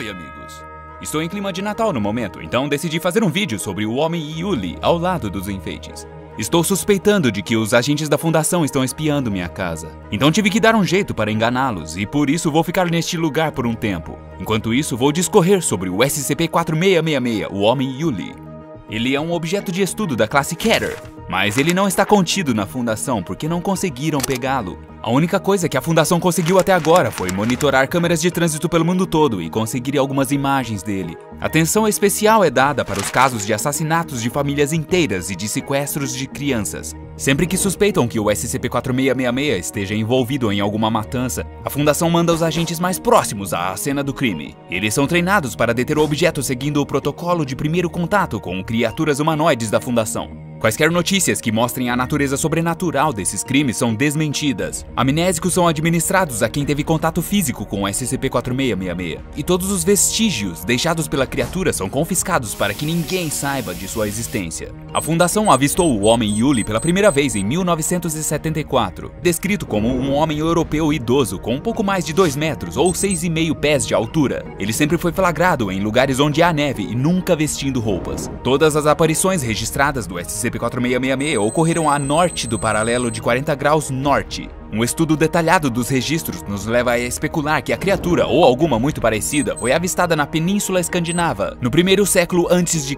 Oi, amigos! Estou em clima de Natal no momento, então decidi fazer um vídeo sobre o Homem Yuli ao lado dos enfeites. Estou suspeitando de que os agentes da fundação estão espiando minha casa. Então tive que dar um jeito para enganá-los e por isso vou ficar neste lugar por um tempo. Enquanto isso, vou discorrer sobre o SCP-4666, o Homem Yuli. Ele é um objeto de estudo da classe Keter, mas ele não está contido na fundação porque não conseguiram pegá-lo. A única coisa que a fundação conseguiu até agora foi monitorar câmeras de trânsito pelo mundo todo e conseguir algumas imagens dele. Atenção especial é dada para os casos de assassinatos de famílias inteiras e de sequestros de crianças. Sempre que suspeitam que o SCP-4666 esteja envolvido em alguma matança, a fundação manda os agentes mais próximos à cena do crime. Eles são treinados para deter o objeto seguindo o protocolo de primeiro contato com criaturas humanoides da fundação. Quaisquer notícias que mostrem a natureza sobrenatural desses crimes são desmentidas. Amnésicos são administrados a quem teve contato físico com o SCP-4666, e todos os vestígios deixados pela criatura são confiscados para que ninguém saiba de sua existência. A fundação avistou o Homem Yuli pela primeira vez em 1974, descrito como um homem europeu idoso com um pouco mais de 2 metros ou 6,5 pés de altura. Ele sempre foi flagrado em lugares onde há neve e nunca vestindo roupas. Todas as aparições registradas do SCP-4666 ocorreram a norte do paralelo de 40 graus norte. Um estudo detalhado dos registros nos leva a especular que a criatura, ou alguma muito parecida, foi avistada na Península Escandinava, no 1º século a.C.,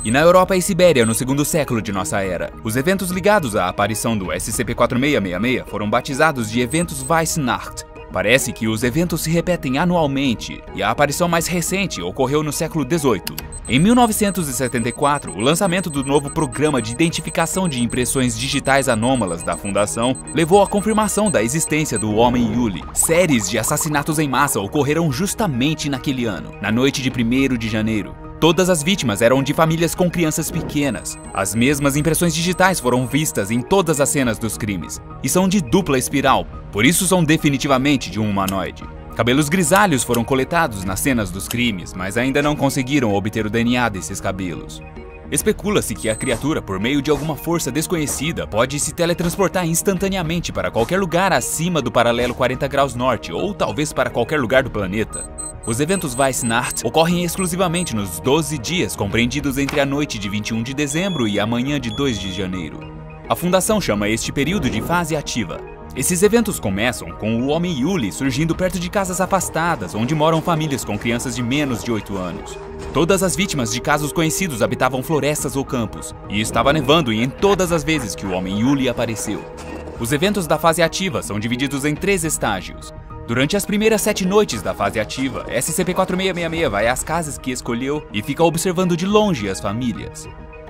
e na Europa e Sibéria, no 2º século de nossa era. Os eventos ligados à aparição do SCP-4666 foram batizados de Eventos Weissnacht. Parece que os eventos se repetem anualmente, e a aparição mais recente ocorreu no século XVIII. Em 1974, o lançamento do novo Programa de Identificação de Impressões Digitais Anômalas da Fundação levou à confirmação da existência do Homem Yuli. Séries de assassinatos em massa ocorreram justamente naquele ano, na noite de 1º de janeiro. Todas as vítimas eram de famílias com crianças pequenas. As mesmas impressões digitais foram vistas em todas as cenas dos crimes, e são de dupla espiral, por isso são definitivamente de um humanoide. Cabelos grisalhos foram coletados nas cenas dos crimes, mas ainda não conseguiram obter o DNA desses cabelos. Especula-se que a criatura, por meio de alguma força desconhecida, pode se teletransportar instantaneamente para qualquer lugar acima do paralelo 40 graus norte, ou talvez para qualquer lugar do planeta. Os eventos Weissnacht ocorrem exclusivamente nos 12 dias compreendidos entre a noite de 21 de dezembro e a manhã de 2 de janeiro. A Fundação chama este período de fase ativa. Esses eventos começam com o Homem Yuli surgindo perto de casas afastadas, onde moram famílias com crianças de menos de 8 anos. Todas as vítimas de casos conhecidos habitavam florestas ou campos, e estava nevando em todas as vezes que o Homem Yuli apareceu. Os eventos da fase ativa são divididos em 3 estágios. Durante as primeiras 7 noites da fase ativa, SCP-4666 vai às casas que escolheu e fica observando de longe as famílias.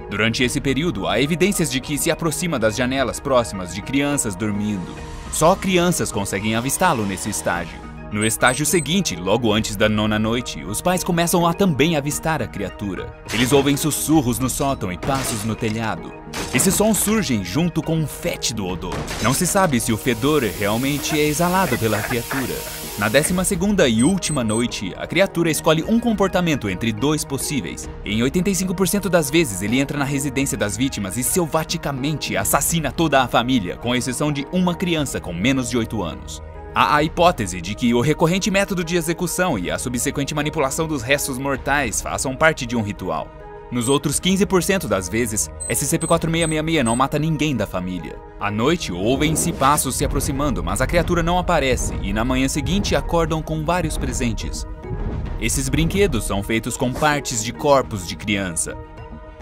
Durante esse período, há evidências de que se aproxima das janelas próximas de crianças dormindo. Só crianças conseguem avistá-lo nesse estágio. No estágio seguinte, logo antes da 9ª noite, os pais começam a também avistar a criatura. Eles ouvem sussurros no sótão e passos no telhado. Esses sons surgem junto com um fétido odor. Não se sabe se o fedor realmente é exalado pela criatura. Na 12ª e última noite, a criatura escolhe um comportamento entre 2 possíveis. Em 85% das vezes, ele entra na residência das vítimas e selvaticamente assassina toda a família, com exceção de uma criança com menos de 8 anos. Há a hipótese de que o recorrente método de execução e a subsequente manipulação dos restos mortais façam parte de um ritual. Nos outros 15% das vezes, SCP-4666 não mata ninguém da família. À noite, ouvem-se passos se aproximando, mas a criatura não aparece e na manhã seguinte acordam com vários presentes. Esses brinquedos são feitos com partes de corpos de criança.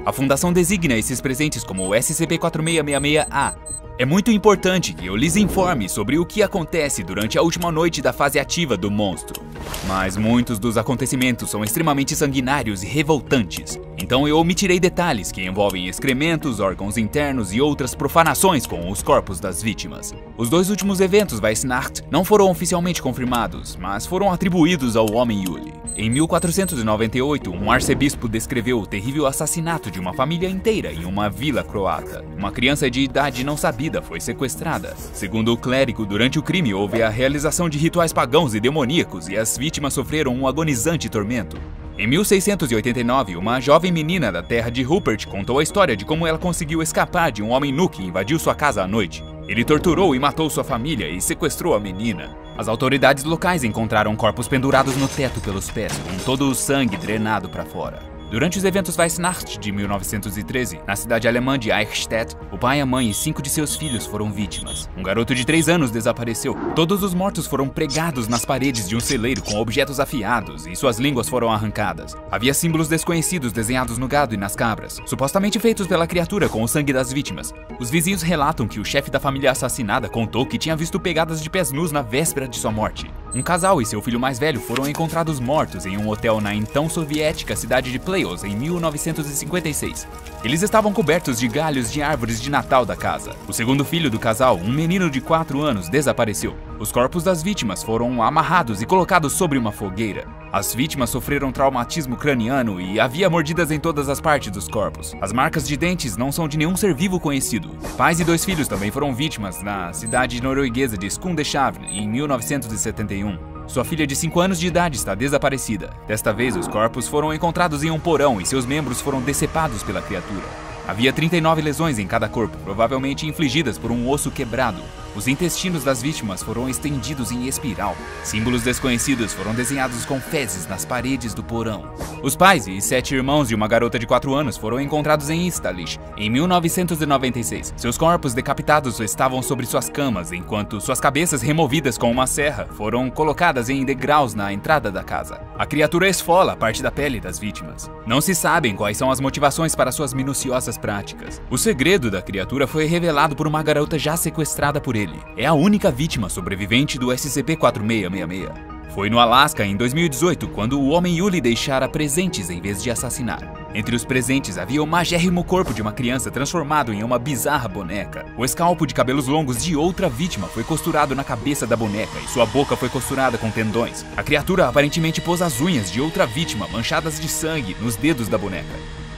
A Fundação designa esses presentes como o SCP-4666-A. É muito importante que eu lhes informe sobre o que acontece durante a última noite da fase ativa do monstro. Mas muitos dos acontecimentos são extremamente sanguinários e revoltantes, então eu omitirei detalhes que envolvem excrementos, órgãos internos e outras profanações com os corpos das vítimas. Os 2 últimos eventos Weissnacht não foram oficialmente confirmados, mas foram atribuídos ao Homem Yuli. Em 1498, um arcebispo descreveu o terrível assassinato de uma família inteira em uma vila croata. Uma criança de idade não sabida foi sequestrada. Segundo o clérigo, durante o crime houve a realização de rituais pagãos e demoníacos e as vítimas sofreram um agonizante tormento. Em 1689, uma jovem menina da terra de Rupert contou a história de como ela conseguiu escapar de um homem nu que invadiu sua casa à noite. Ele torturou e matou sua família e sequestrou a menina. As autoridades locais encontraram corpos pendurados no teto pelos pés, com todo o sangue drenado para fora. Durante os eventos Weihnacht de 1913, na cidade alemã de Eichstätt, o pai, a mãe e 5 de seus filhos foram vítimas. Um garoto de 3 anos desapareceu. Todos os mortos foram pregados nas paredes de um celeiro com objetos afiados e suas línguas foram arrancadas. Havia símbolos desconhecidos desenhados no gado e nas cabras, supostamente feitos pela criatura com o sangue das vítimas. Os vizinhos relatam que o chefe da família assassinada contou que tinha visto pegadas de pés nus na véspera de sua morte. Um casal e seu filho mais velho foram encontrados mortos em um hotel na então soviética cidade de Playos em 1956. Eles estavam cobertos de galhos de árvores de Natal da casa. O segundo filho do casal, um menino de 4 anos, desapareceu. Os corpos das vítimas foram amarrados e colocados sobre uma fogueira. As vítimas sofreram traumatismo craniano e havia mordidas em todas as partes dos corpos. As marcas de dentes não são de nenhum ser vivo conhecido. Pais e 2 filhos também foram vítimas na cidade norueguesa de Skundeshavn em 1971. Sua filha de 5 anos de idade está desaparecida. Desta vez, os corpos foram encontrados em um porão e seus membros foram decepados pela criatura. Havia 39 lesões em cada corpo, provavelmente infligidas por um osso quebrado. Os intestinos das vítimas foram estendidos em espiral. Símbolos desconhecidos foram desenhados com fezes nas paredes do porão. Os pais e 7 irmãos de uma garota de 4 anos foram encontrados em Instalish em 1996. Seus corpos decapitados estavam sobre suas camas, enquanto suas cabeças removidas com uma serra foram colocadas em degraus na entrada da casa. A criatura esfola parte da pele das vítimas. Não se sabem quais são as motivações para suas minuciosas práticas. O segredo da criatura foi revelado por uma garota já sequestrada por ele. É a única vítima sobrevivente do SCP-4666. Foi no Alasca em 2018 quando o homem Yuli deixara presentes em vez de assassinar. Entre os presentes havia o magérrimo corpo de uma criança transformado em uma bizarra boneca. O escalpo de cabelos longos de outra vítima foi costurado na cabeça da boneca e sua boca foi costurada com tendões. A criatura aparentemente pôs as unhas de outra vítima manchadas de sangue nos dedos da boneca.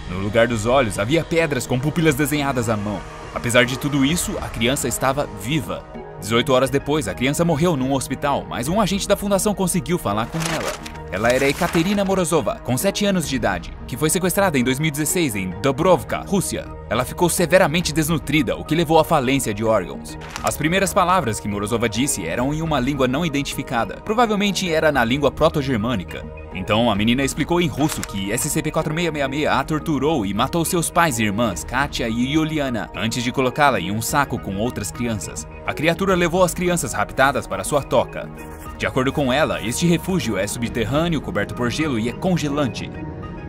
No lugar dos olhos havia pedras com pupilas desenhadas à mão. Apesar de tudo isso, a criança estava viva. 18 horas depois, a criança morreu num hospital, mas um agente da fundação conseguiu falar com ela. Ela era Ekaterina Morozova, com 7 anos de idade, que foi sequestrada em 2016 em Dubrovka, Rússia. Ela ficou severamente desnutrida, o que levou à falência de órgãos. As primeiras palavras que Morozova disse eram em uma língua não identificada, provavelmente era na língua proto-germânica. Então a menina explicou em russo que SCP-4666 a torturou e matou seus pais e irmãs, Katia e Yuliana, antes de colocá-la em um saco com outras crianças. A criatura levou as crianças raptadas para sua toca. De acordo com ela, este refúgio é subterrâneo, coberto por gelo e é congelante.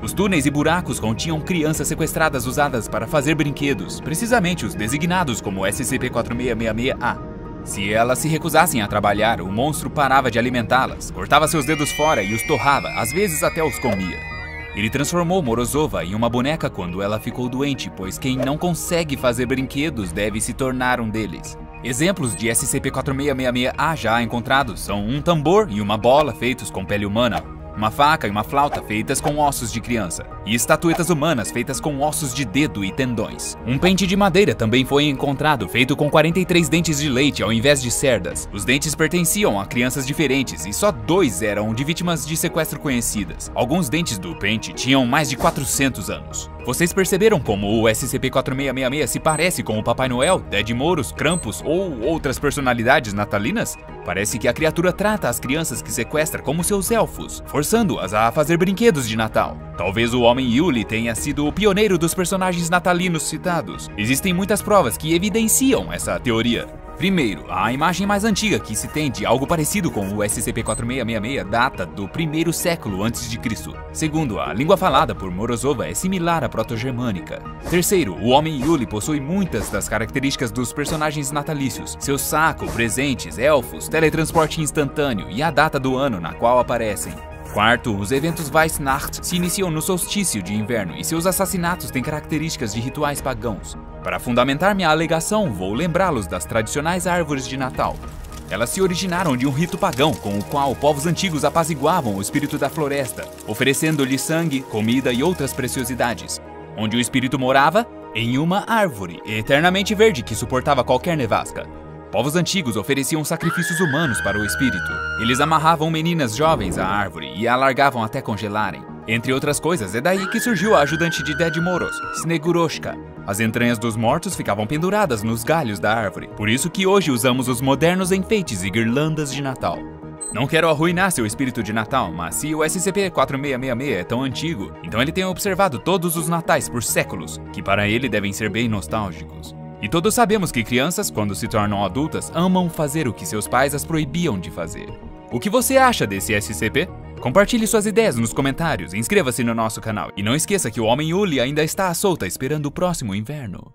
Os túneis e buracos continham crianças sequestradas usadas para fazer brinquedos, precisamente os designados como SCP-4666-A. Se elas se recusassem a trabalhar, o monstro parava de alimentá-las, cortava seus dedos fora e os torrava, às vezes até os comia. Ele transformou Morozova em uma boneca quando ela ficou doente, pois quem não consegue fazer brinquedos deve se tornar um deles. Exemplos de SCP-4666-A já encontrados são um tambor e uma bola feitos com pele humana, uma faca e uma flauta feitas com ossos de criança, e estatuetas humanas feitas com ossos de dedo e tendões. Um pente de madeira também foi encontrado, feito com 43 dentes de leite ao invés de cerdas. Os dentes pertenciam a crianças diferentes e só 2 eram de vítimas de sequestro conhecidas. Alguns dentes do pente tinham mais de 400 anos. Vocês perceberam como o SCP-4666 se parece com o Papai Noel, Ded Moroz, Krampus ou outras personalidades natalinas? Parece que a criatura trata as crianças que sequestra como seus elfos, forçando-as a fazer brinquedos de Natal. Talvez o homem Yuli tenha sido o pioneiro dos personagens natalinos citados. Existem muitas provas que evidenciam essa teoria. Primeiro, a imagem mais antiga que se tem de algo parecido com o SCP-4666 data do 1º século a.C. Segundo, a língua falada por Morozova é similar à proto-germânica. Terceiro, o homem Yuli possui muitas das características dos personagens natalícios: seu saco, presentes, elfos, teletransporte instantâneo e a data do ano na qual aparecem. Quarto, os eventos Weihnacht se iniciam no solstício de inverno e seus assassinatos têm características de rituais pagãos. Para fundamentar minha alegação, vou lembrá-los das tradicionais árvores de Natal. Elas se originaram de um rito pagão com o qual povos antigos apaziguavam o espírito da floresta, oferecendo-lhe sangue, comida e outras preciosidades. Onde o espírito morava? Em uma árvore, eternamente verde que suportava qualquer nevasca. Povos antigos ofereciam sacrifícios humanos para o espírito. Eles amarravam meninas jovens à árvore e a largavam até congelarem. Entre outras coisas, é daí que surgiu a ajudante de Dedmoros, Sneguroshka. As entranhas dos mortos ficavam penduradas nos galhos da árvore, por isso que hoje usamos os modernos enfeites e guirlandas de Natal. Não quero arruinar seu espírito de Natal, mas se o SCP-4666 é tão antigo, então ele tem observado todos os natais por séculos, que para ele devem ser bem nostálgicos. E todos sabemos que crianças, quando se tornam adultas, amam fazer o que seus pais as proibiam de fazer. O que você acha desse SCP? Compartilhe suas ideias nos comentários, inscreva-se no nosso canal e não esqueça que o Homem Uli ainda está à solta esperando o próximo inverno.